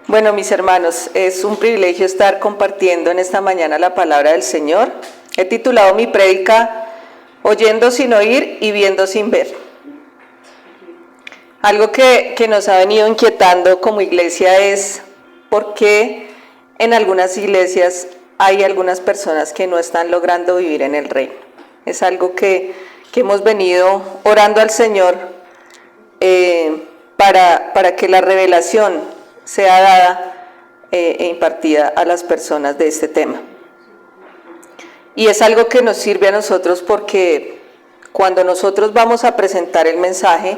Bueno, mis hermanos, es un privilegio estar compartiendo en esta mañana la palabra del Señor. He titulado mi prédica Oyendo sin oír y viendo sin ver. Algo que nos ha venido inquietando como iglesia es por qué en algunas iglesias hay algunas personas que no están logrando vivir en el reino. Es algo que hemos venido orando al Señor para que la revelación sea dada e impartida a las personas de este tema. Y es algo que nos sirve a nosotros porque cuando nosotros vamos a presentar el mensaje,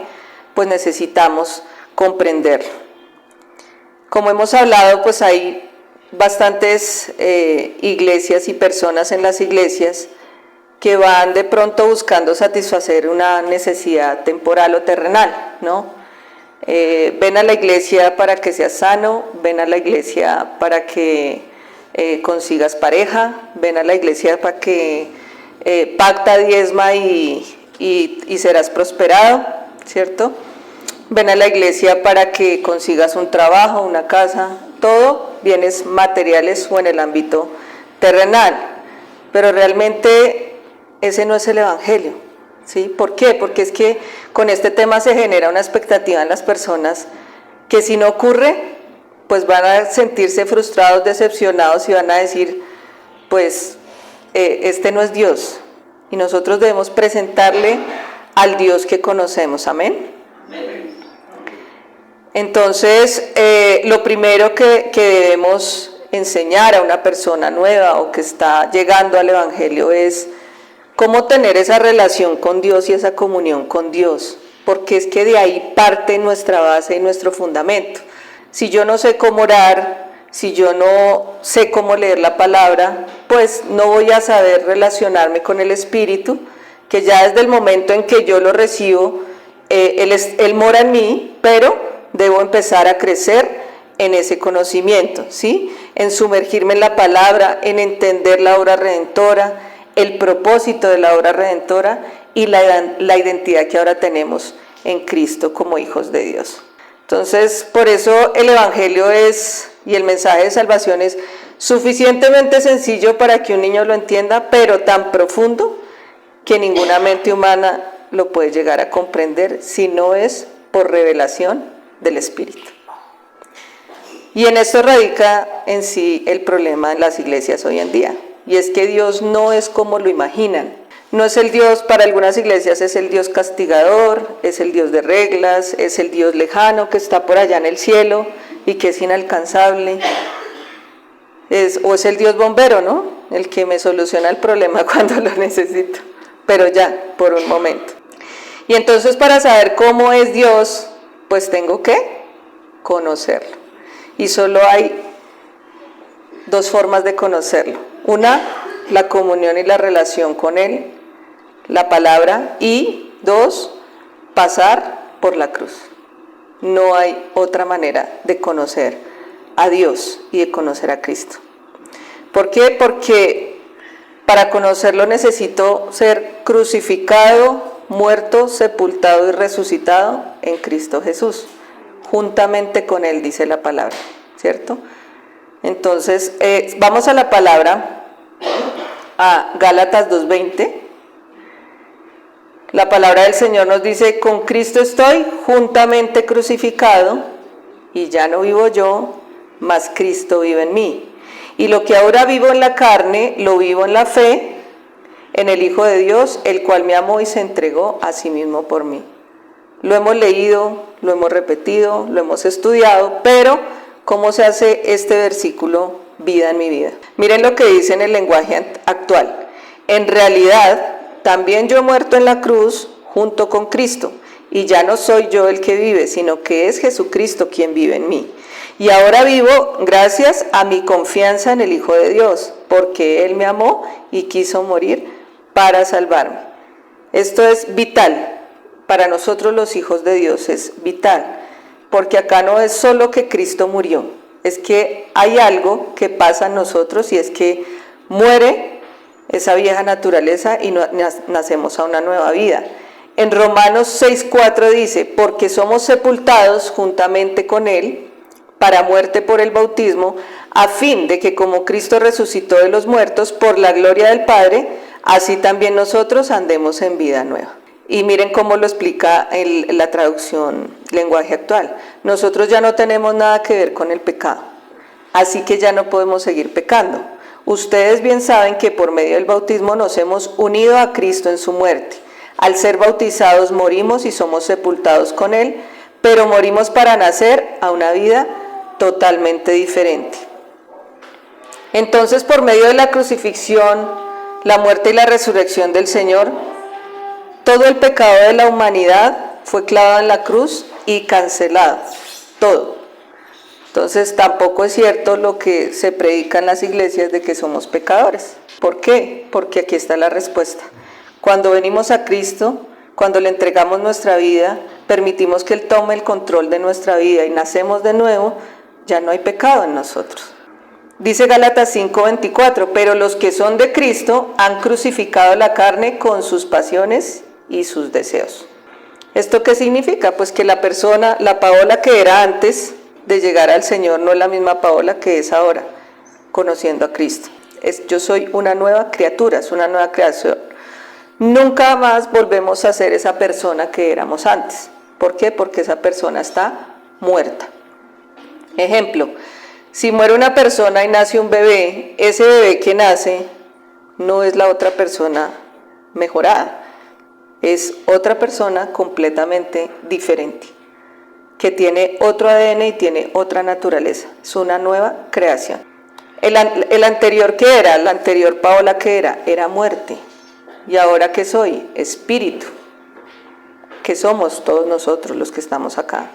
pues necesitamos comprenderlo. Como hemos hablado, pues hay bastantes iglesias y personas en las iglesias que van de pronto buscando satisfacer una necesidad temporal o terrenal, ¿no? Ven a la iglesia para que seas sano, ven a la iglesia para que consigas pareja, ven a la iglesia para que pacta, diezma y serás prosperado, ¿cierto? Ven a la iglesia para que consigas un trabajo, una casa, todo, bienes materiales o en el ámbito terrenal, pero realmente ese no es el evangelio. ¿Sí? ¿Por qué? Porque es que con este tema se genera una expectativa en las personas que si no ocurre, pues van a sentirse frustrados, decepcionados y van a decir, pues este no es Dios. Y nosotros debemos presentarle al Dios que conocemos. Amén. Entonces, lo primero que debemos enseñar a una persona nueva o que está llegando al evangelio es cómo tener esa relación con Dios y esa comunión con Dios, porque es que de ahí parte nuestra base y nuestro fundamento. Si yo no sé cómo orar, si yo no sé cómo leer la palabra, pues no voy a saber relacionarme con el Espíritu, que ya desde el momento en que yo lo recibo, Él mora en mí, pero debo empezar a crecer en ese conocimiento, ¿sí? En sumergirme en la palabra, en entender la obra redentora, el propósito de la obra redentora y la identidad que ahora tenemos en Cristo como hijos de Dios. Entonces, por eso el evangelio y el mensaje de salvación es suficientemente sencillo para que un niño lo entienda, pero tan profundo que ninguna mente humana lo puede llegar a comprender si no es por revelación del Espíritu. Y en esto radica en sí el problema en las iglesias hoy en día. Y es que Dios no es como lo imaginan. No es el Dios, para algunas iglesias es el Dios castigador, es el Dios de reglas, es el Dios lejano que está por allá en el cielo y que es inalcanzable. O es el Dios bombero, ¿no? El que me soluciona el problema cuando lo necesito, pero ya, por un momento. Y entonces para saber cómo es Dios, pues tengo que conocerlo. Y solo hay dos formas de conocerlo. Una, la comunión y la relación con Él, la palabra, y dos, pasar por la cruz. No hay otra manera de conocer a Dios y de conocer a Cristo. ¿Por qué? Porque para conocerlo necesito ser crucificado, muerto, sepultado y resucitado en Cristo Jesús, juntamente con Él, dice la palabra, ¿cierto? Entonces, vamos a la palabra, a Gálatas 2:20. La palabra del Señor nos dice, con Cristo estoy juntamente crucificado, y ya no vivo yo, mas Cristo vive en mí. Y lo que ahora vivo en la carne, lo vivo en la fe, en el Hijo de Dios, el cual me amó y se entregó a sí mismo por mí. Lo hemos leído, lo hemos repetido, lo hemos estudiado, pero ¿cómo se hace este versículo vida en mi vida? Miren lo que dice en el lenguaje actual. En realidad, también yo he muerto en la cruz junto con Cristo, y ya no soy yo el que vive, sino que es Jesucristo quien vive en mí. Y ahora vivo gracias a mi confianza en el Hijo de Dios, porque Él me amó y quiso morir para salvarme. Esto es vital. Para nosotros los hijos de Dios es vital. Porque acá no es solo que Cristo murió, es que hay algo que pasa en nosotros y es que muere esa vieja naturaleza y nacemos a una nueva vida. En Romanos 6:4 dice, porque somos sepultados juntamente con Él para muerte por el bautismo, a fin de que como Cristo resucitó de los muertos por la gloria del Padre, así también nosotros andemos en vida nueva. Y miren cómo lo explica la traducción lenguaje actual. Nosotros ya no tenemos nada que ver con el pecado, así que ya no podemos seguir pecando. Ustedes bien saben que por medio del bautismo nos hemos unido a Cristo en su muerte. Al ser bautizados morimos y somos sepultados con Él, pero morimos para nacer a una vida totalmente diferente. Entonces, por medio de la crucifixión, la muerte y la resurrección del Señor, todo el pecado de la humanidad fue clavado en la cruz y cancelado, todo. Entonces tampoco es cierto lo que se predica en las iglesias de que somos pecadores. ¿Por qué? Porque aquí está la respuesta. Cuando venimos a Cristo, cuando le entregamos nuestra vida, permitimos que Él tome el control de nuestra vida y nacemos de nuevo, ya no hay pecado en nosotros. Dice Gálatas 5:24, pero los que son de Cristo han crucificado la carne con sus pasiones y sus deseos. ¿Esto qué significa? Pues que la persona, la Paola que era antes de llegar al Señor, no es la misma Paola que es ahora, conociendo a Cristo. Yo soy una nueva criatura, es una nueva creación. Nunca más volvemos a ser esa persona que éramos antes. ¿Por qué? Porque esa persona está muerta. Ejemplo, si muere una persona y nace un bebé, ese bebé que nace no es la otra persona mejorada, es otra persona completamente diferente, que tiene otro ADN y tiene otra naturaleza, es una nueva creación. El anterior que era, la anterior Paola que era muerte, y ahora que soy, espíritu, que somos todos nosotros los que estamos acá.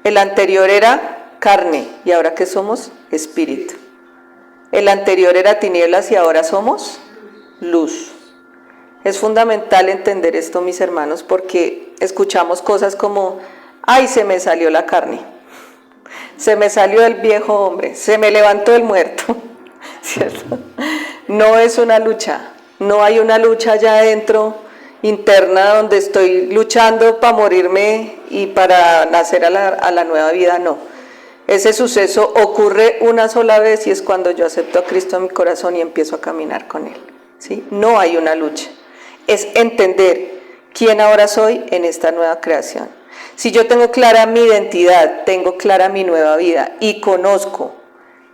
El anterior era carne, y ahora que somos, espíritu. El anterior era tinieblas y ahora somos luz. Es fundamental entender esto, mis hermanos, porque escuchamos cosas como, ay, se me salió la carne, se me salió el viejo hombre, se me levantó el muerto, ¿cierto? No es una lucha, no hay una lucha allá adentro, interna, donde estoy luchando para morirme y para nacer a la nueva vida, no. Ese suceso ocurre una sola vez y es cuando yo acepto a Cristo en mi corazón y empiezo a caminar con Él, ¿sí? No hay una lucha. Es entender quién ahora soy en esta nueva creación. Si yo tengo clara mi identidad, tengo clara mi nueva vida y conozco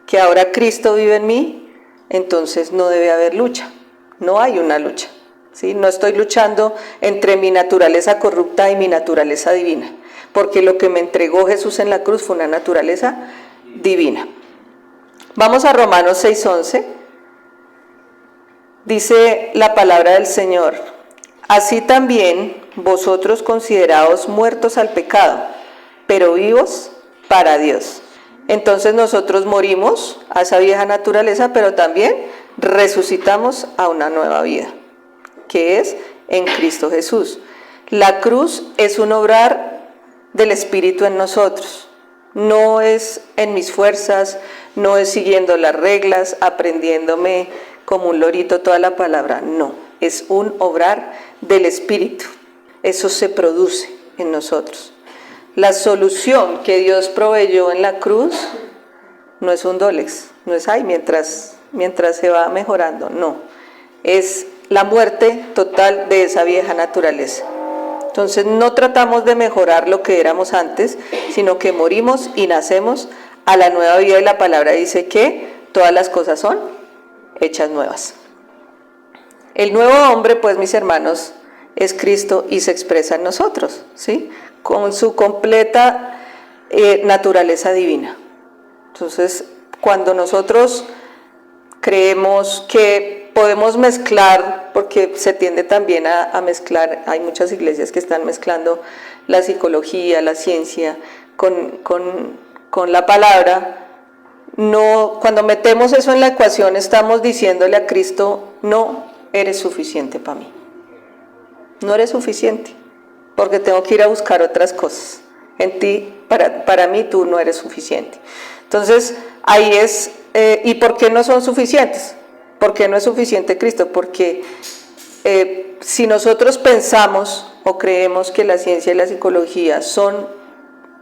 que ahora Cristo vive en mí, entonces no debe haber lucha, no hay una lucha, ¿sí? No estoy luchando entre mi naturaleza corrupta y mi naturaleza divina, porque lo que me entregó Jesús en la cruz fue una naturaleza divina. Vamos a Romanos 6:11. Dice la palabra del Señor, así también vosotros consideraos muertos al pecado, pero vivos para Dios. Entonces nosotros morimos a esa vieja naturaleza, pero también resucitamos a una nueva vida, que es en Cristo Jesús. La cruz es un obrar del Espíritu en nosotros, no es en mis fuerzas, no es siguiendo las reglas, aprendiéndome como un lorito toda la palabra, no, es un obrar del Espíritu, eso se produce en nosotros. La solución que Dios proveyó en la cruz no es un dólex, no es mientras se va mejorando, no, es la muerte total de esa vieja naturaleza. Entonces no tratamos de mejorar lo que éramos antes, sino que morimos y nacemos a la nueva vida, y la palabra dice que todas las cosas son hechas nuevas. El nuevo hombre, pues, mis hermanos, es Cristo y se expresa en nosotros, ¿sí? Con su completa naturaleza divina. Entonces, cuando nosotros creemos que podemos mezclar, porque se tiende también a mezclar, hay muchas iglesias que están mezclando la psicología, la ciencia con la palabra. No, cuando metemos eso en la ecuación estamos diciéndole a Cristo, no eres suficiente para mí, no eres suficiente, porque tengo que ir a buscar otras cosas, en ti, para mí tú no eres suficiente. Entonces ahí es, ¿y por qué no son suficientes? ¿Por qué no es suficiente Cristo? Porque si nosotros pensamos o creemos que la ciencia y la psicología son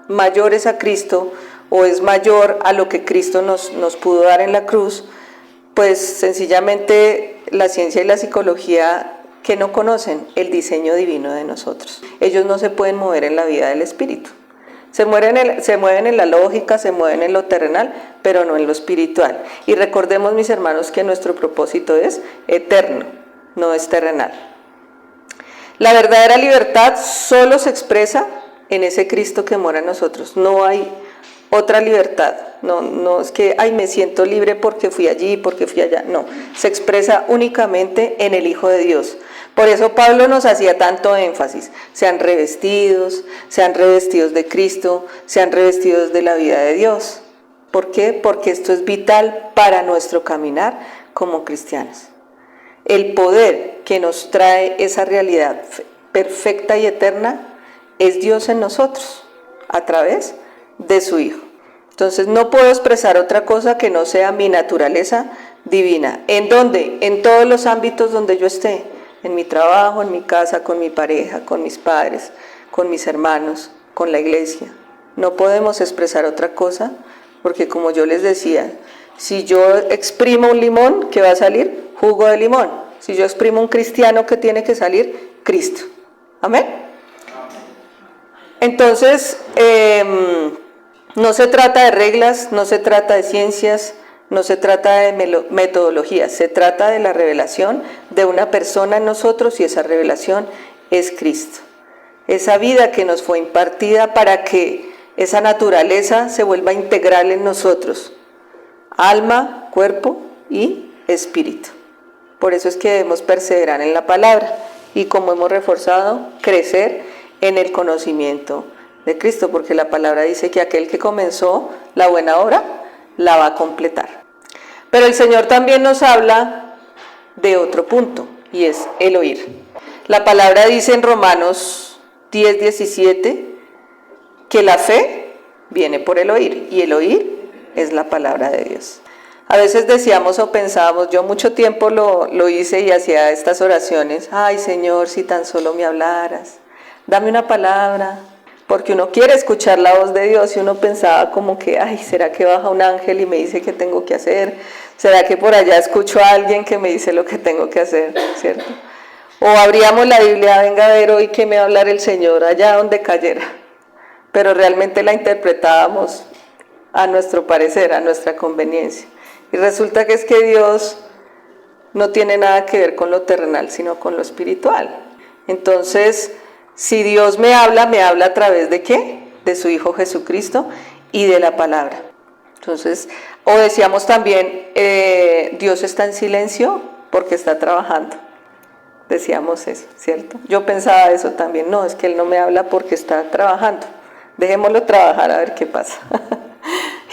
mayores a Cristo, o es mayor a lo que Cristo nos pudo dar en la cruz, pues sencillamente la ciencia y la psicología que no conocen el diseño divino de nosotros. Ellos no se pueden mover en la vida del espíritu. Se mueven en la lógica, se mueven en lo terrenal, pero no en lo espiritual. Y recordemos, mis hermanos, que nuestro propósito es eterno, no es terrenal. La verdadera libertad solo se expresa en ese Cristo que mora en nosotros. No hay otra libertad. No es que me siento libre porque fui allí, porque fui allá. No, se expresa únicamente en el Hijo de Dios. Por eso Pablo nos hacía tanto énfasis. Sean revestidos de Cristo, sean revestidos de la vida de Dios. ¿Por qué? Porque esto es vital para nuestro caminar como cristianos. El poder que nos trae esa realidad perfecta y eterna es Dios en nosotros, a través de su Hijo. Entonces no puedo expresar otra cosa que no sea mi naturaleza divina. ¿En dónde? En todos los ámbitos donde yo esté. En mi trabajo, en mi casa, con mi pareja, con mis padres, con mis hermanos, con la iglesia. No podemos expresar otra cosa, porque como yo les decía, si yo exprimo un limón, ¿qué va a salir? Jugo de limón. Si yo exprimo un cristiano, ¿qué tiene que salir? Cristo. ¿Amén? Entonces, no se trata de reglas, no se trata de ciencias, no se trata de metodologías, se trata de la revelación de una persona en nosotros y esa revelación es Cristo. Esa vida que nos fue impartida para que esa naturaleza se vuelva integral en nosotros, alma, cuerpo y espíritu. Por eso es que debemos perseverar en la palabra y, como hemos reforzado, crecer en el conocimiento de Cristo, porque la palabra dice que aquel que comenzó la buena obra la va a completar. Pero el Señor también nos habla de otro punto, y es el oír. La palabra dice en Romanos 10:17 que la fe viene por el oír, y el oír es la palabra de Dios. A veces decíamos o pensábamos, yo mucho tiempo lo hice y hacía estas oraciones: ay Señor, si tan solo me hablaras, dame una palabra, porque uno quiere escuchar la voz de Dios y uno pensaba como que, ¿será que baja un ángel y me dice qué tengo que hacer? ¿Será que por allá escucho a alguien que me dice lo que tengo que hacer? ¿Cierto? O abríamos la Biblia, venga a ver hoy que me va a hablar el Señor allá donde cayera. Pero realmente la interpretábamos a nuestro parecer, a nuestra conveniencia. Y resulta que es que Dios no tiene nada que ver con lo terrenal, sino con lo espiritual. Entonces, si Dios me habla a través de ¿qué? De su Hijo Jesucristo y de la palabra. Entonces, o decíamos también, Dios está en silencio porque está trabajando. Decíamos eso, ¿cierto? Yo pensaba eso también, no, es que Él no me habla porque está trabajando. Dejémoslo trabajar a ver qué pasa.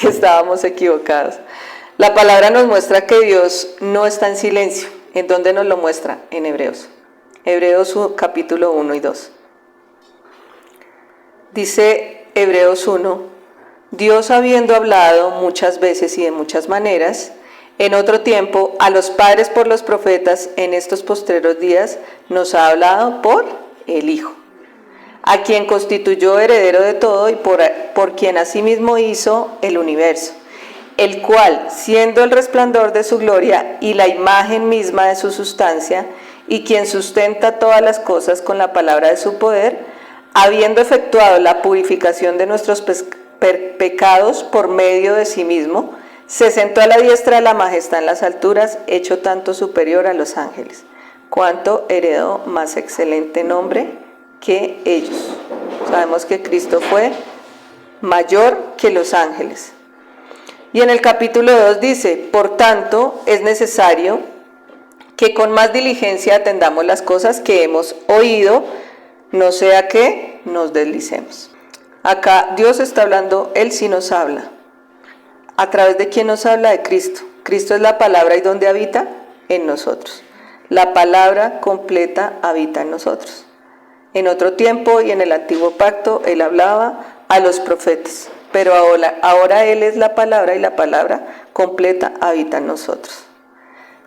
Y estábamos equivocados. La palabra nos muestra que Dios no está en silencio. ¿En dónde nos lo muestra? En Hebreos. Hebreos capítulo 1 y 2. Dice Hebreos 1, Dios habiendo hablado muchas veces y de muchas maneras, en otro tiempo, a los padres por los profetas, en estos postreros días, nos ha hablado por el Hijo, a quien constituyó heredero de todo y por quien asimismo hizo el universo, el cual, siendo el resplandor de su gloria y la imagen misma de su sustancia, y quien sustenta todas las cosas con la palabra de su poder, habiendo efectuado la purificación de nuestros pecados por medio de sí mismo, se sentó a la diestra de la majestad en las alturas, hecho tanto superior a los ángeles, cuanto heredó más excelente nombre que ellos. Sabemos que Cristo fue mayor que los ángeles. Y en el capítulo 2 dice, por tanto, es necesario que con más diligencia atendamos las cosas que hemos oído, no sea que nos deslicemos. Acá Dios está hablando, Él sí nos habla. ¿A través de quién nos habla? De Cristo. Cristo es la palabra, ¿y dónde habita? En nosotros. La palabra completa habita en nosotros. En otro tiempo y en el antiguo pacto Él hablaba a los profetas, pero ahora Él es la palabra y la palabra completa habita en nosotros.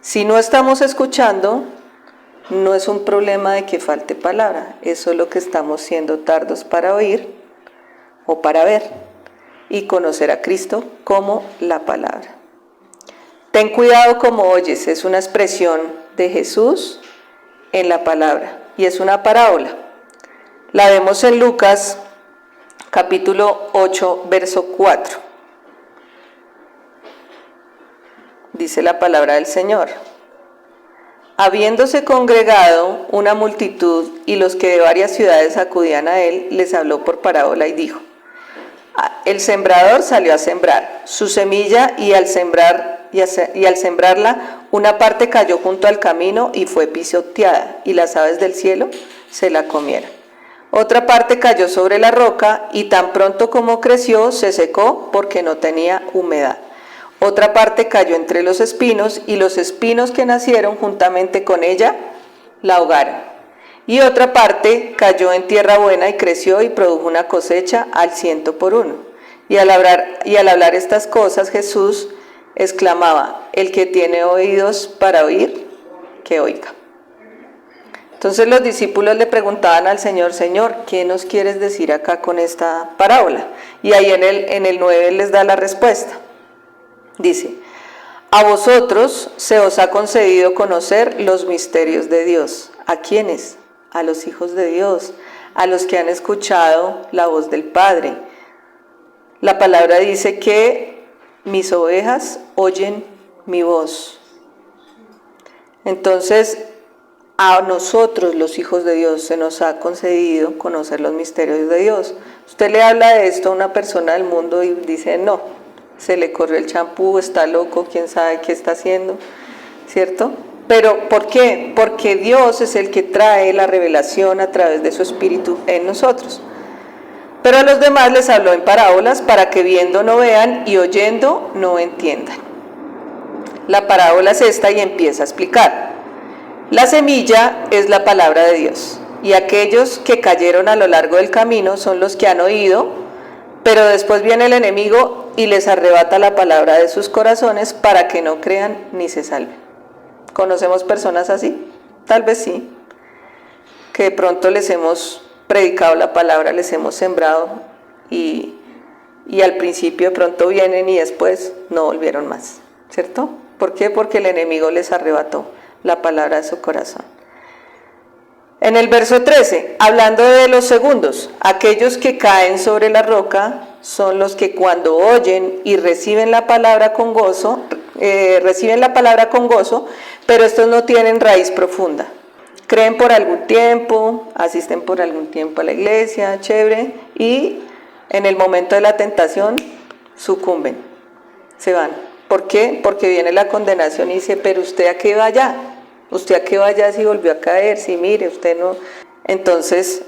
Si no estamos escuchando, no es un problema de que falte palabra, es solo que estamos siendo tardos para oír o para ver. y conocer a Cristo como la palabra. Ten cuidado como oyes, es una expresión de Jesús en la palabra y es una parábola. La vemos en Lucas capítulo 8, verso 4. Dice la palabra del Señor: habiéndose congregado una multitud y los que de varias ciudades acudían a él, les habló por parábola y dijo: el sembrador salió a sembrar su semilla y al sembrarla, una parte cayó junto al camino y fue pisoteada, y las aves del cielo se la comieron. Otra parte cayó sobre la roca y tan pronto como creció se secó porque no tenía humedad. Otra parte cayó entre los espinos y los espinos que nacieron juntamente con ella la ahogaron. Y otra parte cayó en tierra buena y creció y produjo una cosecha al 100%. Y al hablar estas cosas Jesús exclamaba: el que tiene oídos para oír, que oiga. Entonces los discípulos le preguntaban al Señor: Señor, ¿qué nos quieres decir acá con esta parábola? Y ahí en el 9 les da la respuesta. Dice: a vosotros se os ha concedido conocer los misterios de Dios. ¿A quiénes? A los hijos de Dios, a los que han escuchado la voz del Padre. La palabra dice que mis ovejas oyen mi voz. Entonces, a nosotros, los hijos de Dios, se nos ha concedido conocer los misterios de Dios. Usted le habla de esto a una persona del mundo y dice: no, se le corrió el champú, está loco, quién sabe qué está haciendo, ¿cierto? Pero ¿por qué? Porque Dios es el que trae la revelación a través de su Espíritu en nosotros. Pero a los demás les habló en parábolas para que viendo no vean y oyendo no entiendan. La parábola es esta y empieza a explicar. La semilla es la palabra de Dios, y aquellos que cayeron a lo largo del camino son los que han oído, pero después viene el enemigo y les arrebata la palabra de sus corazones para que no crean ni se salven. ¿Conocemos personas así? Tal vez sí, que de pronto les hemos predicado la palabra, les hemos sembrado y al principio de pronto vienen y después no volvieron más, ¿cierto? ¿Por qué? Porque el enemigo les arrebató la palabra de su corazón. En el verso 13, hablando de los segundos, aquellos que caen sobre la roca son los que cuando oyen y reciben la palabra con gozo, pero estos no tienen raíz profunda. Creen por algún tiempo, asisten por algún tiempo a la iglesia, chévere, y en el momento de la tentación sucumben, se van. ¿Por qué? Porque viene la condenación y dice: pero usted a qué va allá, usted a qué va allá si volvió a caer, si mire, usted no. Entonces,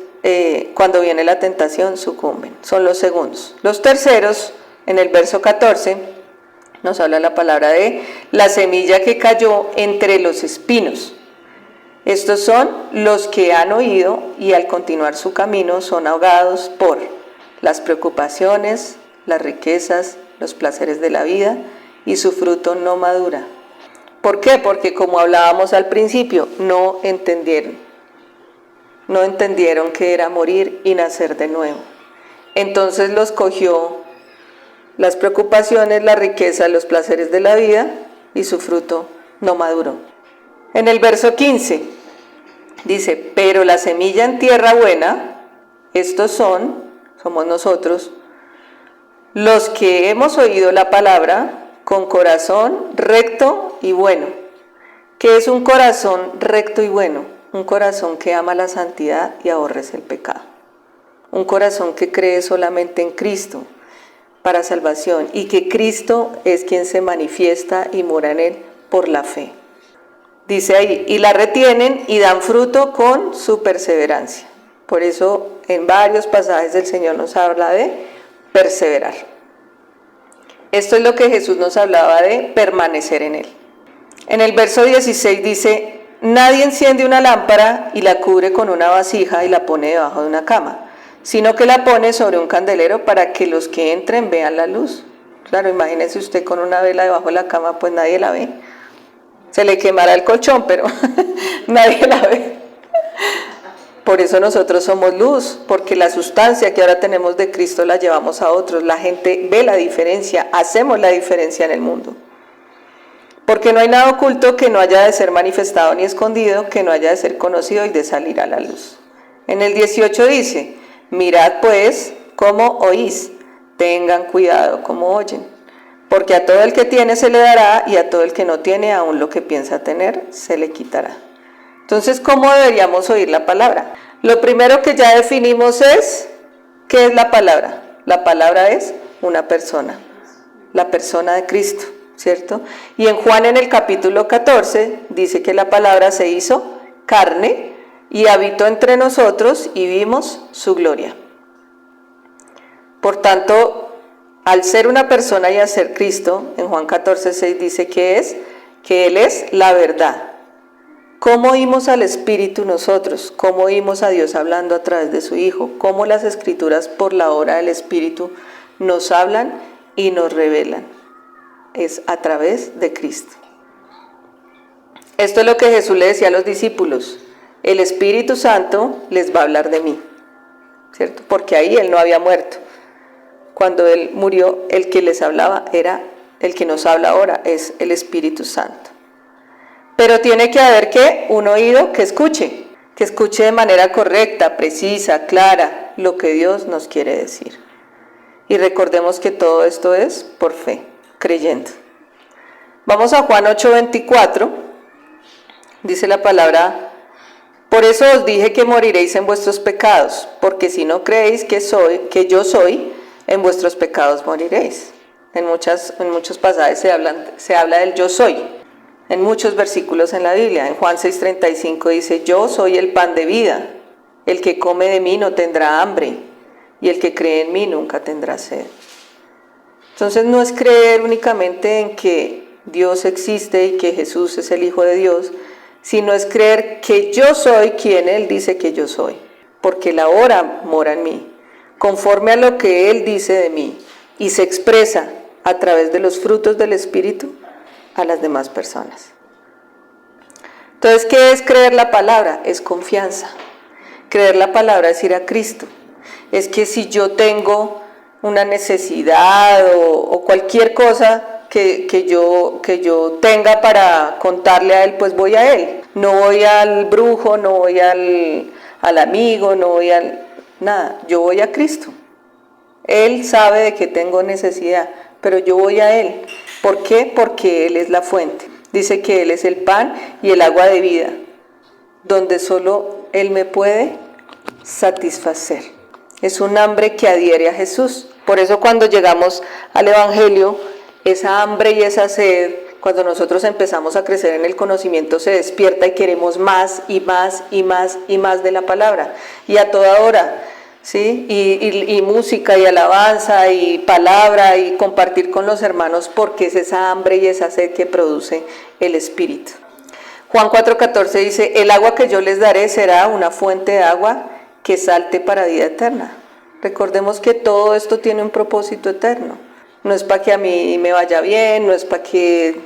cuando viene la tentación sucumben, son los segundos. Los terceros, en el verso 14, nos habla la palabra de la semilla que cayó entre los espinos. Estos son los que han oído y al continuar su camino son ahogados por las preocupaciones, las riquezas, los placeres de la vida, y su fruto no madura. ¿Por qué? Porque, como hablábamos al principio, no entendieron qué era morir y nacer de nuevo. Entonces los cogió las preocupaciones, la riqueza, los placeres de la vida, y su fruto no maduró. En el verso 15 dice: pero la semilla en tierra buena, estos somos nosotros, los que hemos oído la palabra con corazón recto y bueno. ¿Qué es un corazón recto y bueno? Un corazón que ama la santidad y aborrece el pecado. Un corazón que cree solamente en Cristo para salvación, y que Cristo es quien se manifiesta y mora en él por la fe. Dice ahí: y la retienen y dan fruto con su perseverancia. Por eso en varios pasajes el Señor nos habla de perseverar. Esto es lo que Jesús nos hablaba de permanecer en él. En el verso 16 dice: nadie enciende una lámpara y la cubre con una vasija y la pone debajo de una cama, sino que la pone sobre un candelero para que los que entren vean la luz. Claro, imagínese usted con una vela debajo de la cama, pues nadie la ve. Se le quemará el colchón, pero nadie la ve. Por eso nosotros somos luz, porque la sustancia que ahora tenemos de Cristo la llevamos a otros. La gente ve la diferencia, hacemos la diferencia en el mundo. Porque no hay nada oculto que no haya de ser manifestado ni escondido, que no haya de ser conocido y de salir a la luz. En el 18 dice, mirad pues cómo oís, tengan cuidado cómo oyen. Porque a todo el que tiene se le dará, y a todo el que no tiene, aún lo que piensa tener, se le quitará. Entonces, ¿cómo deberíamos oír la palabra? Lo primero que ya definimos es, ¿qué es la palabra? La palabra es una persona, la persona de Cristo, ¿cierto? Y en Juan en el capítulo 14 dice que la palabra se hizo carne y habitó entre nosotros y vimos su gloria. Por tanto, al ser una persona y al ser Cristo, en Juan 14:6 dice que Él es la verdad. ¿Cómo oímos al Espíritu nosotros? ¿Cómo oímos a Dios hablando a través de su Hijo? ¿Cómo las Escrituras por la obra del Espíritu nos hablan y nos revelan? Es a través de Cristo. Esto es lo que Jesús le decía a los discípulos. El Espíritu Santo les va a hablar de mí, ¿cierto? Porque ahí Él no había muerto. Cuando Él murió, el que les hablaba era el que nos habla ahora, es el Espíritu Santo. Pero tiene que haber un oído que escuche de manera correcta, precisa, clara, lo que Dios nos quiere decir. Y recordemos que todo esto es por fe, creyendo. Vamos a Juan 8:24, dice la palabra, por eso os dije que moriréis en vuestros pecados, porque si no creéis que yo soy, en vuestros pecados moriréis. En muchos pasajes se habla del yo soy. En muchos versículos en la Biblia, en Juan 6:35 dice, yo soy el pan de vida, el que come de mí no tendrá hambre, y el que cree en mí nunca tendrá sed. Entonces no es creer únicamente en que Dios existe y que Jesús es el Hijo de Dios, sino es creer que yo soy quien Él dice que yo soy, porque Él ahora mora en mí, conforme a lo que Él dice de mí, y se expresa a través de los frutos del Espíritu a las demás personas. Entonces, ¿qué es creer la palabra? Es confianza. Creer la palabra es ir a Cristo. Es que si yo tengo una necesidad o cualquier cosa que yo tenga para contarle a Él, pues voy a Él. No voy al brujo, no voy al amigo, no voy al nada. Yo voy a Cristo. Él sabe de que tengo necesidad, pero yo voy a Él. ¿Por qué? Porque Él es la fuente. Dice que Él es el pan y el agua de vida, donde solo Él me puede satisfacer. Es un hambre que adhiere a Jesús. Por eso cuando llegamos al Evangelio, esa hambre y esa sed, cuando nosotros empezamos a crecer en el conocimiento, se despierta y queremos más y más y más y más de la palabra. Y a toda hora, ¿sí? Y música y alabanza y palabra y compartir con los hermanos, porque es esa hambre y esa sed que produce el Espíritu. Juan 4:14 dice, el agua que yo les daré será una fuente de agua que salte para vida eterna. Recordemos que todo esto tiene un propósito eterno. No es para que a mí me vaya bien, no es para que...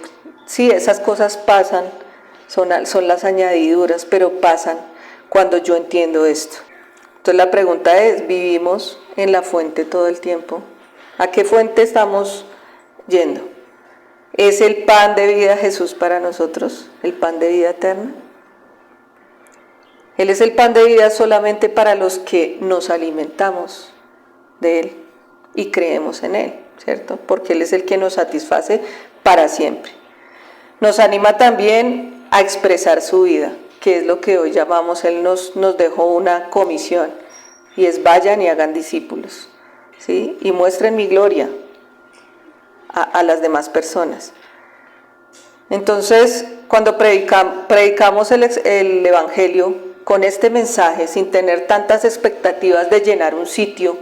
Sí, esas cosas pasan, son las añadiduras, pero pasan cuando yo entiendo esto. Entonces la pregunta es, ¿vivimos en la fuente todo el tiempo? ¿A qué fuente estamos yendo? ¿Es el pan de vida Jesús para nosotros, el pan de vida eterna? Él es el pan de vida solamente para los que nos alimentamos de Él y creemos en Él, ¿cierto? Porque Él es el que nos satisface para siempre. Nos anima también a expresar su vida, que es lo que hoy llamamos, Él nos dejó una comisión, y es vayan y hagan discípulos, ¿sí? Y muestren mi gloria a las demás personas. Entonces, cuando predicamos el Evangelio con este mensaje, sin tener tantas expectativas de llenar un sitio,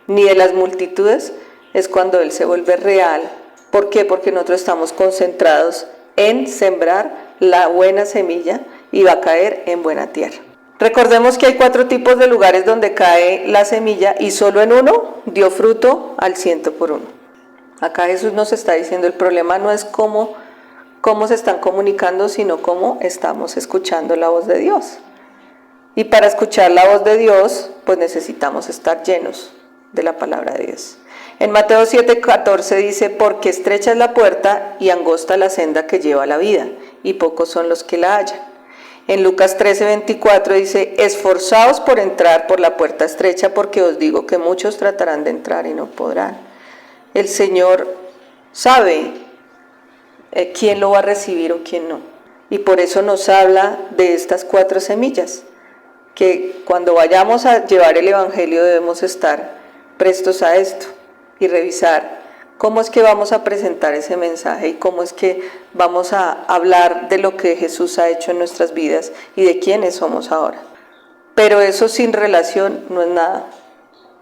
ni de las multitudes, es cuando Él se vuelve real. ¿Por qué? Porque nosotros estamos concentrados en sembrar la buena semilla y va a caer en buena tierra. Recordemos que hay 4 tipos de lugares donde cae la semilla y solo en uno dio fruto al 100%. Acá Jesús nos está diciendo, el problema no es cómo se están comunicando, sino cómo estamos escuchando la voz de Dios. Y para escuchar la voz de Dios, pues necesitamos estar llenos de la palabra de Dios. En Mateo 7:14 dice, porque estrecha es la puerta y angosta la senda que lleva a la vida, y pocos son los que la hallan. En Lucas 13:24 dice, esforzaos por entrar por la puerta estrecha, porque os digo que muchos tratarán de entrar y no podrán. El Señor sabe quién lo va a recibir o quién no. Y por eso nos habla de estas 4 semillas, que cuando vayamos a llevar el Evangelio debemos estar prestos a esto y revisar cómo es que vamos a presentar ese mensaje y cómo es que vamos a hablar de lo que Jesús ha hecho en nuestras vidas y de quiénes somos ahora. Pero eso sin relación no es nada.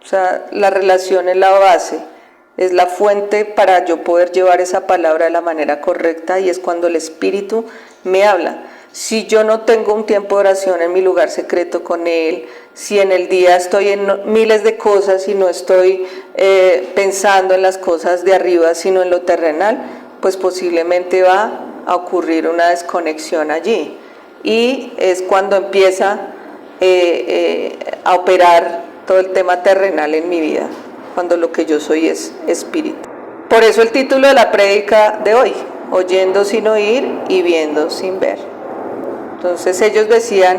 O sea, la relación es la base, es la fuente para yo poder llevar esa palabra de la manera correcta, y es cuando el Espíritu me habla. Si yo no tengo un tiempo de oración en mi lugar secreto con Él, si en el día estoy en miles de cosas y no estoy pensando en las cosas de arriba, sino en lo terrenal, pues posiblemente va a ocurrir una desconexión allí. Y es cuando empieza a operar todo el tema terrenal en mi vida, cuando lo que yo soy es espíritu. Por eso el título de la prédica de hoy, oyendo sin oír y viendo sin ver. Entonces ellos decían,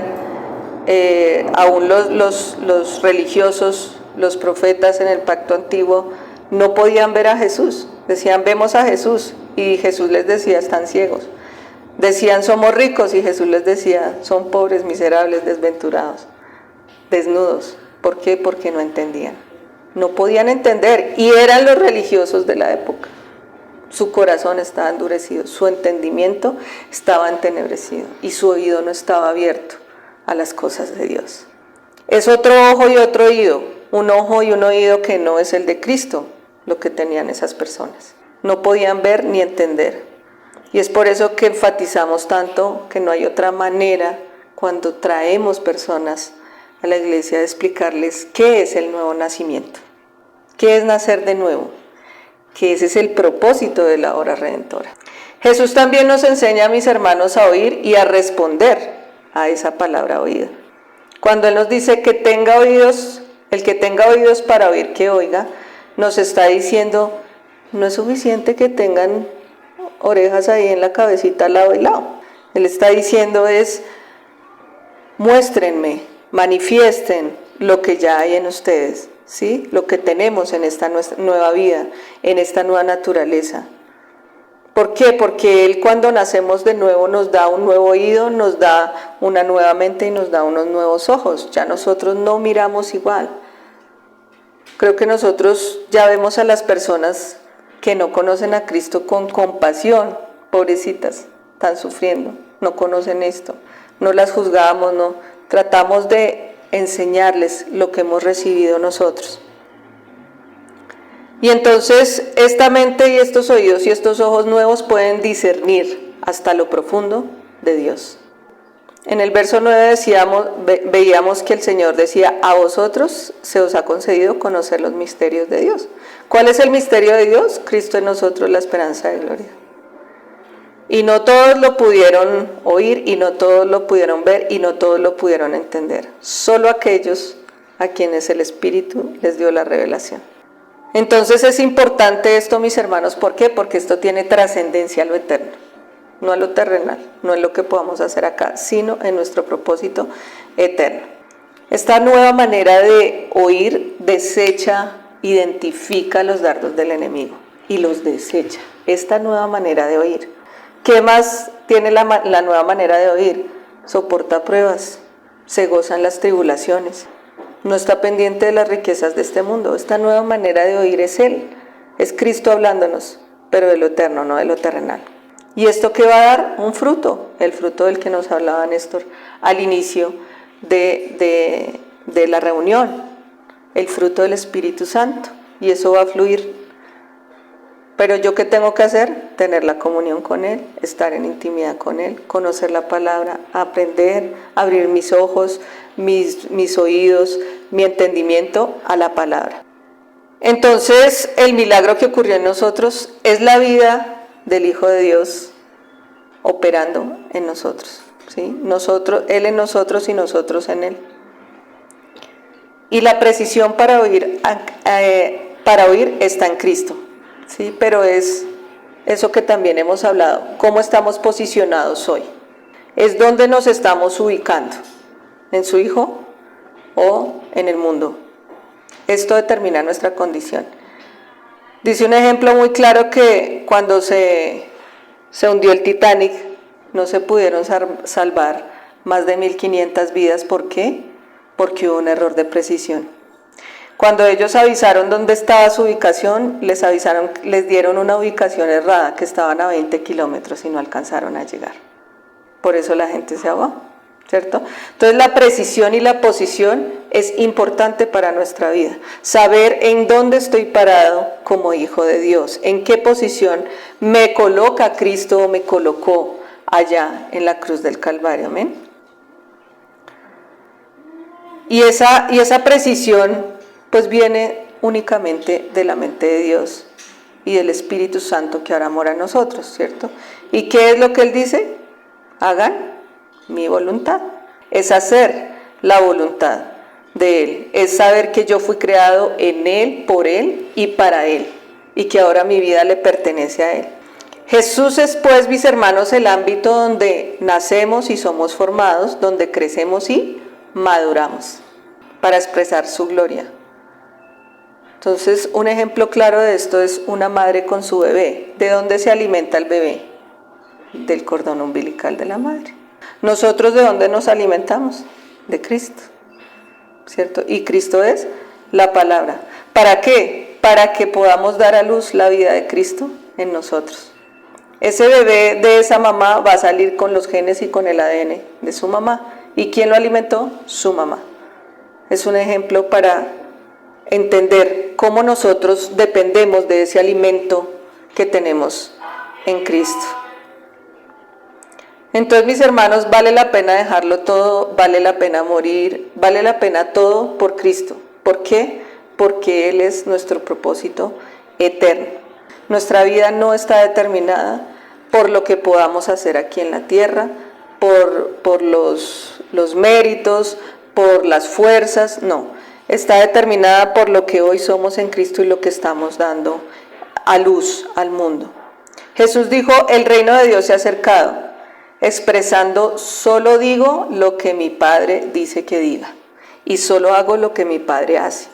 aún los religiosos, los profetas en el pacto antiguo, no podían ver a Jesús. Decían, vemos a Jesús, y Jesús les decía, están ciegos. Decían, somos ricos, y Jesús les decía, son pobres, miserables, desventurados, desnudos. ¿Por qué? Porque no entendían. No podían entender, y eran los religiosos de la época. Su corazón estaba endurecido, su entendimiento estaba entenebrecido y su oído no estaba abierto a las cosas de Dios. Es otro ojo y otro oído, un ojo y un oído que no es el de Cristo, lo que tenían esas personas. No podían ver ni entender. Y es por eso que enfatizamos tanto que no hay otra manera cuando traemos personas a la iglesia de explicarles qué es el nuevo nacimiento, qué es nacer de nuevo, que ese es el propósito de la obra redentora. Jesús también nos enseña, mis hermanos, a oír y a responder a esa palabra oída. Cuando Él nos dice que tenga oídos, el que tenga oídos para oír, que oiga, nos está diciendo, no es suficiente que tengan orejas ahí en la cabecita al lado y lado. Él está diciendo es, muéstrenme, manifiesten lo que ya hay en ustedes. ¿Sí? Lo que tenemos en esta nueva vida, en esta nueva naturaleza. ¿Por qué? Porque Él, cuando nacemos de nuevo, nos da un nuevo oído, nos da una nueva mente y nos da unos nuevos ojos. Ya nosotros no miramos igual. Creo que nosotros ya vemos a las personas que no conocen a Cristo con compasión. Pobrecitas, están sufriendo, no conocen esto. No las juzgamos, no. Tratamos de enseñarles lo que hemos recibido nosotros. Y entonces esta mente y estos oídos y estos ojos nuevos pueden discernir hasta lo profundo de Dios. En el verso 9 veíamos que el Señor decía, a vosotros se os ha concedido conocer los misterios de Dios. ¿Cuál es el misterio de Dios? Cristo en nosotros, la esperanza de gloria. Y no todos lo pudieron oír, y no todos lo pudieron ver, y no todos lo pudieron entender. Solo aquellos a quienes el Espíritu les dio la revelación. Entonces es importante esto, mis hermanos. ¿Por qué? Porque esto tiene trascendencia a lo eterno, no a lo terrenal, no en lo que podamos hacer acá, sino en nuestro propósito eterno. Esta nueva manera de oír desecha, identifica los dardos del enemigo y los desecha. Esta nueva manera de oír. ¿Qué más tiene la nueva manera de oír? Soporta pruebas, se goza en las tribulaciones, no está pendiente de las riquezas de este mundo. Esta nueva manera de oír es Él, es Cristo hablándonos, pero de lo eterno, no de lo terrenal. ¿Y esto qué va a dar? Un fruto, el fruto del que nos hablaba Néstor al inicio de la reunión, el fruto del Espíritu Santo, y eso va a fluir. Pero ¿yo qué tengo que hacer? Tener la comunión con Él, estar en intimidad con Él, conocer la palabra, aprender, abrir mis ojos, mis oídos, mi entendimiento a la palabra. Entonces, el milagro que ocurrió en nosotros es la vida del Hijo de Dios operando en nosotros. ¿sí? Él en nosotros y nosotros en Él. Y la precisión para oír está en Cristo, ¿sí? Pero es eso que también hemos hablado, cómo estamos posicionados hoy. Es donde nos estamos ubicando, en su Hijo o en el mundo. Esto determina nuestra condición. Dice un ejemplo muy claro que cuando se hundió el Titanic, no se pudieron salvar más de 1.500 vidas. ¿Por qué? Porque hubo un error de precisión. Cuando ellos avisaron dónde estaba su ubicación, les dieron una ubicación errada, que estaban a 20 kilómetros y no alcanzaron a llegar. Por eso la gente se ahogó, ¿cierto? Entonces la precisión y la posición es importante para nuestra vida. Saber en dónde estoy parado como hijo de Dios, en qué posición me coloca Cristo o me colocó allá en la cruz del Calvario, amén. Y esa precisión pues viene únicamente de la mente de Dios y del Espíritu Santo que ahora mora en nosotros, ¿cierto? ¿Y qué es lo que Él dice? Hagan mi voluntad. Es hacer la voluntad de Él. Es saber que yo fui creado en Él, por Él y para Él. Y que ahora mi vida le pertenece a Él. Jesús es, pues, mis hermanos, el ámbito donde nacemos y somos formados, donde crecemos y maduramos para expresar su gloria. Entonces, un ejemplo claro de esto es una madre con su bebé. ¿De dónde se alimenta el bebé? Del cordón umbilical de la madre. ¿Nosotros de dónde nos alimentamos? De Cristo, ¿cierto? Y Cristo es la palabra. ¿Para qué? Para que podamos dar a luz la vida de Cristo en nosotros. Ese bebé de esa mamá va a salir con los genes y con el ADN de su mamá. ¿Y quién lo alimentó? Su mamá. Es un ejemplo para entender cómo nosotros dependemos de ese alimento que tenemos en Cristo. Entonces, mis hermanos, vale la pena dejarlo todo, vale la pena morir, vale la pena todo por Cristo. ¿Por qué? Porque Él es nuestro propósito eterno. Nuestra vida no está determinada por lo que podamos hacer aquí en la tierra, por los méritos, por las fuerzas, no. Está determinada por lo que hoy somos en Cristo y lo que estamos dando a luz al mundo. Jesús dijo, el reino de Dios se ha acercado, expresando, solo digo lo que mi Padre dice que diga, y solo hago lo que mi Padre hace.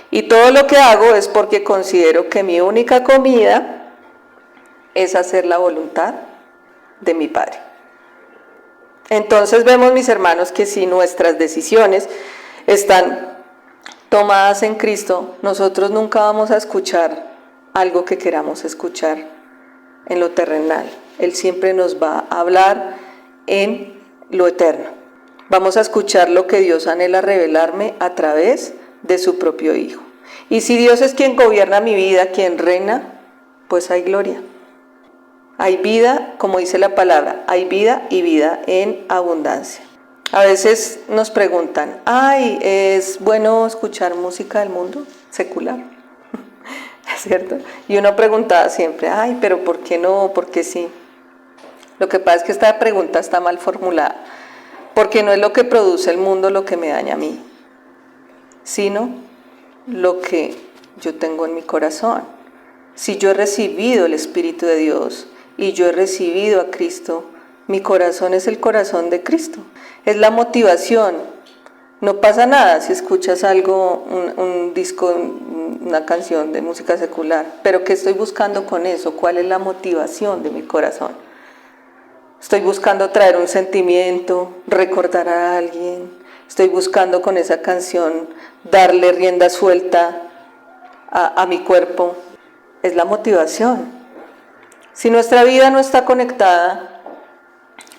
Y todo lo que hago es porque considero que mi única comida es hacer la voluntad de mi Padre. Entonces vemos, mis hermanos, que si nuestras decisiones están tomadas en Cristo, nosotros nunca vamos a escuchar algo que queramos escuchar en lo terrenal. Él siempre nos va a hablar en lo eterno. Vamos a escuchar lo que Dios anhela revelarme a través de su propio Hijo. Y si Dios es quien gobierna mi vida, quien reina, pues hay gloria. Hay vida, como dice la palabra, hay vida y vida en abundancia. A veces nos preguntan, ¿es bueno escuchar música del mundo secular? ¿Cierto? Y uno preguntaba siempre, pero ¿por qué no? ¿Por qué sí? Lo que pasa es que esta pregunta está mal formulada, porque no es lo que produce el mundo lo que me daña a mí, sino lo que yo tengo en mi corazón. Si yo he recibido el Espíritu de Dios y yo he recibido a Cristo, mi corazón es el corazón de Cristo. Es la motivación. No pasa nada si escuchas algo, un disco, una canción de música secular, pero ¿qué estoy buscando con eso? ¿Cuál es la motivación de mi corazón? Estoy buscando traer un sentimiento, recordar a alguien. Estoy buscando con esa canción darle rienda suelta a mi cuerpo. Es la motivación. Si nuestra vida no está conectada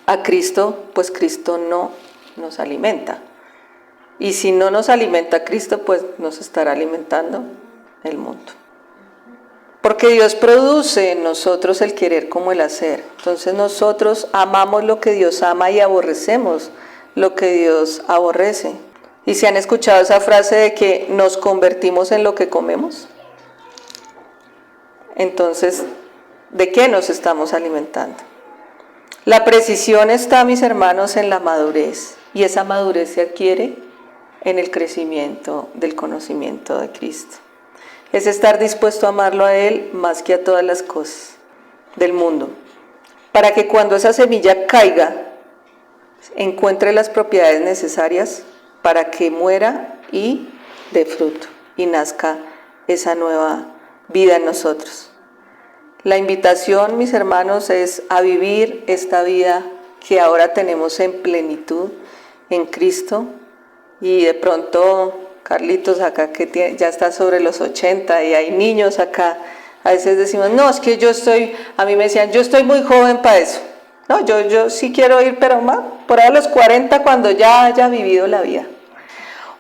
a Cristo, pues Cristo no nos alimenta. Y si no nos alimenta Cristo, pues nos estará alimentando el mundo. Porque Dios produce en nosotros el querer como el hacer. Entonces nosotros amamos lo que Dios ama y aborrecemos lo que Dios aborrece. ¿Y si han escuchado esa frase de que nos convertimos en lo que comemos? Entonces, ¿de qué nos estamos alimentando? La precisión está, mis hermanos, en la madurez, y esa madurez se adquiere en el crecimiento del conocimiento de Cristo. Es estar dispuesto a amarlo a Él más que a todas las cosas del mundo, para que cuando esa semilla caiga, encuentre las propiedades necesarias para que muera y dé fruto, y nazca esa nueva vida en nosotros. La invitación, mis hermanos, es a vivir esta vida que ahora tenemos en plenitud en Cristo. Y de pronto, Carlitos acá que ya está sobre los 80 y hay niños acá, a veces decimos, no, es que a mí me decían, yo estoy muy joven para eso. No, yo sí quiero ir, pero más por ahí a los 40 cuando ya haya vivido la vida.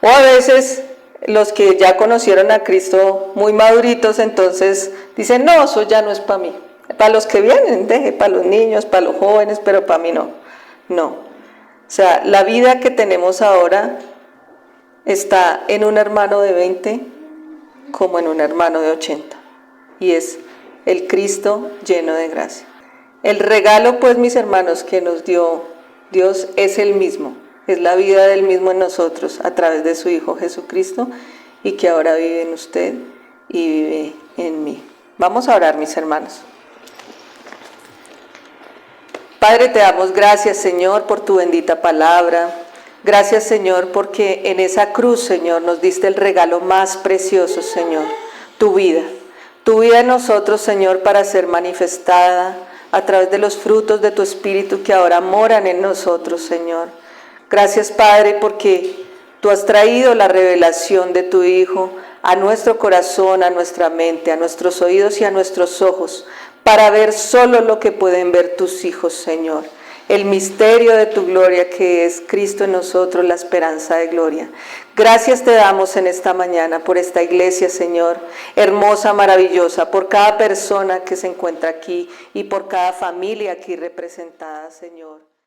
O a veces los que ya conocieron a Cristo muy maduritos, entonces dicen, no, eso ya no es para mí. Para los que vienen, para los niños, para los jóvenes, pero para mí no. No. O sea, la vida que tenemos ahora está en un hermano de 20 como en un hermano de 80. Y es el Cristo lleno de gracia. El regalo, pues, mis hermanos, que nos dio Dios es el mismo. Es la vida del mismo en nosotros a través de su Hijo Jesucristo y que ahora vive en usted y vive en mí. Vamos a orar, mis hermanos. Padre, te damos gracias, Señor, por tu bendita palabra. Gracias, Señor, porque en esa cruz, Señor, nos diste el regalo más precioso, Señor, tu vida. Tu vida en nosotros, Señor, para ser manifestada a través de los frutos de tu Espíritu que ahora moran en nosotros, Señor. Gracias, Padre, porque tú has traído la revelación de tu Hijo a nuestro corazón, a nuestra mente, a nuestros oídos y a nuestros ojos, para ver solo lo que pueden ver tus hijos, Señor. El misterio de tu gloria que es Cristo en nosotros, la esperanza de gloria. Gracias te damos en esta mañana por esta iglesia, Señor, hermosa, maravillosa, por cada persona que se encuentra aquí y por cada familia aquí representada, Señor.